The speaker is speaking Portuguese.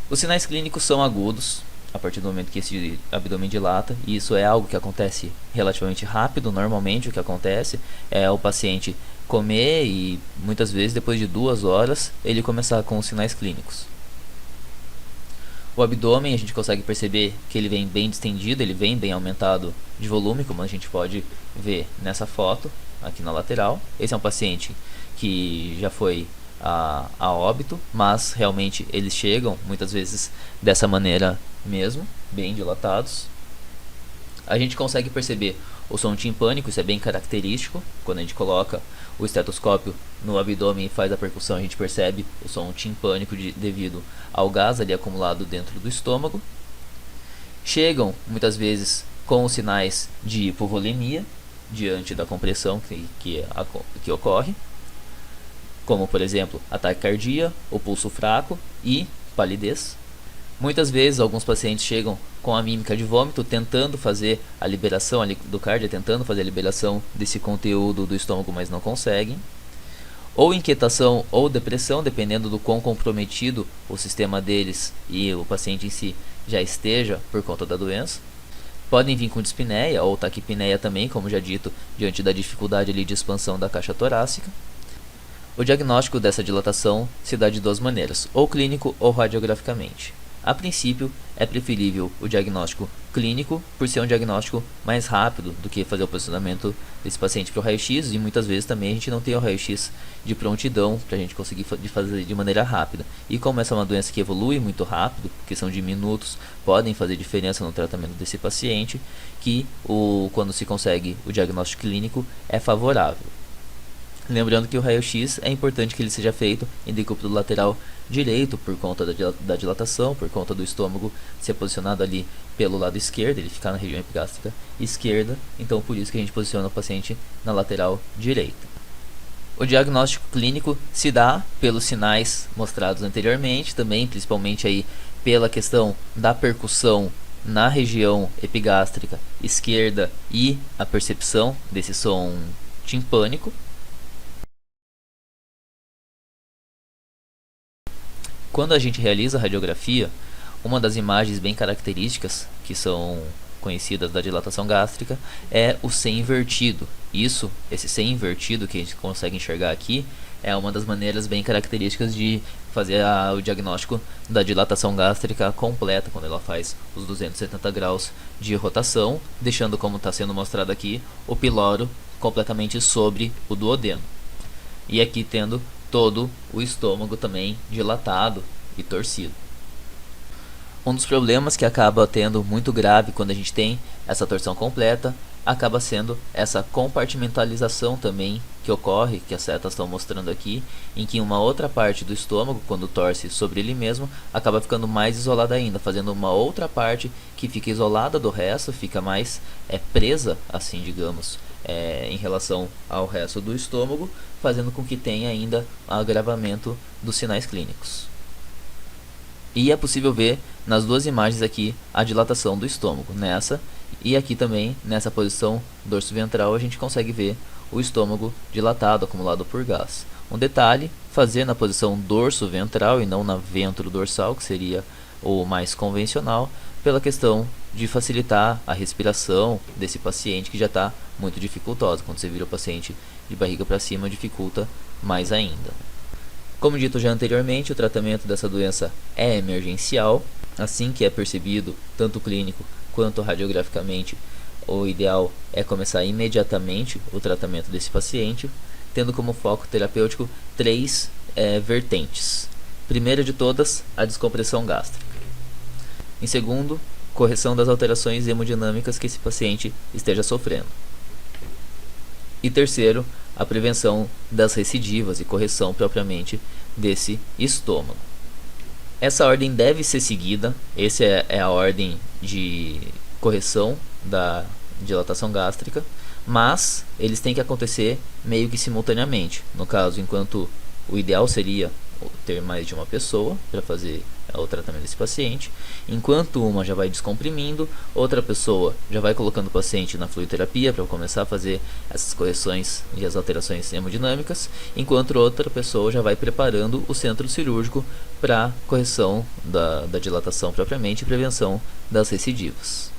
Os sinais clínicos são agudos a partir do momento que esse abdômen dilata, e isso é algo que acontece relativamente rápido. Normalmente o que acontece é o paciente comer e muitas vezes depois de 2 horas ele começar com os sinais clínicos. O abdômen, a gente consegue perceber que ele vem bem distendido, ele vem bem aumentado de volume, como a gente pode ver nessa foto aqui na lateral. Esse é um paciente que já foi a óbito, mas realmente eles chegam muitas vezes dessa maneira mesmo, bem dilatados. A gente consegue perceber o som timpânico, isso é bem característico. Quando a gente coloca o estetoscópio no abdômen e faz a percussão, a gente percebe o som timpânico devido ao gás ali acumulado dentro do estômago. Chegam muitas vezes com os sinais de hipovolemia diante da compressão que ocorre, como por exemplo a taquicardia, o pulso fraco e palidez. Muitas vezes alguns pacientes chegam com a mímica de vômito, tentando fazer a liberação do cardio, tentando fazer a liberação desse conteúdo do estômago, mas não conseguem. Ou inquietação ou depressão, dependendo do quão comprometido o sistema deles e o paciente em si já esteja por conta da doença. Podem vir com dispneia ou taquipneia também, como já dito, diante da dificuldade ali de expansão da caixa torácica. O diagnóstico dessa dilatação se dá de duas maneiras, ou clínico ou radiograficamente. A princípio, é preferível o diagnóstico clínico, por ser um diagnóstico mais rápido do que fazer o posicionamento desse paciente para o raio-x, e muitas vezes também a gente não tem o raio-x de prontidão para a gente conseguir fazer de maneira rápida. E como essa é uma doença que evolui muito rápido, questão de minutos, podem fazer diferença no tratamento desse paciente, que quando se consegue o diagnóstico clínico é favorável. Lembrando que o raio-x é importante que ele seja feito em decúbito lateral direito, por conta da dilatação, por conta do estômago ser posicionado ali pelo lado esquerdo, ele ficar na região epigástrica esquerda, então por isso que a gente posiciona o paciente na lateral direita. O diagnóstico clínico se dá pelos sinais mostrados anteriormente, também principalmente aí pela questão da percussão na região epigástrica esquerda e a percepção desse som timpânico. Quando a gente realiza a radiografia, uma das imagens bem características que são conhecidas da dilatação gástrica é o C invertido. Esse C invertido que a gente consegue enxergar aqui é uma das maneiras bem características de fazer o diagnóstico da dilatação gástrica completa, quando ela faz os 270 graus de rotação, deixando, como está sendo mostrado aqui, o piloro completamente sobre o duodeno. E aqui tendo todo o estômago também dilatado e torcido. Um dos problemas que acaba tendo muito grave quando a gente tem essa torção completa acaba sendo essa compartimentalização também que ocorre, que as setas estão mostrando aqui, em que uma outra parte do estômago, quando torce sobre ele mesmo, acaba ficando mais isolada ainda, fazendo uma outra parte que fica isolada do resto, fica mais presa, assim digamos, em relação ao resto do estômago, fazendo com que tenha ainda agravamento dos sinais clínicos. E é possível ver nas duas imagens aqui a dilatação do estômago, nessa e aqui também nessa posição dorso-ventral a gente consegue ver o estômago dilatado, acumulado por gás. Um detalhe, fazer na posição dorso-ventral e não na ventro-dorsal, que seria o mais convencional, pela questão de facilitar a respiração desse paciente que já está muito dificultosa. Quando você vira o paciente de barriga para cima, dificulta mais ainda. Como dito já anteriormente, o tratamento dessa doença é emergencial. Assim que é percebido, tanto clínico quanto radiograficamente, o ideal é começar imediatamente o tratamento desse paciente, tendo como foco terapêutico três vertentes. Primeira de todas, a descompressão gástrica. Em segundo, correção das alterações hemodinâmicas que esse paciente esteja sofrendo. E terceiro, a prevenção das recidivas e correção propriamente desse estômago. Essa ordem deve ser seguida, essa é a ordem de correção da dilatação gástrica, mas eles têm que acontecer meio que simultaneamente. No caso, enquanto o ideal seria ter mais de uma pessoa para fazer o tratamento desse paciente. Enquanto uma já vai descomprimindo, outra pessoa já vai colocando o paciente na fluidoterapia para começar a fazer essas correções e as alterações hemodinâmicas, enquanto outra pessoa já vai preparando o centro cirúrgico para correção da dilatação propriamente e prevenção das recidivas.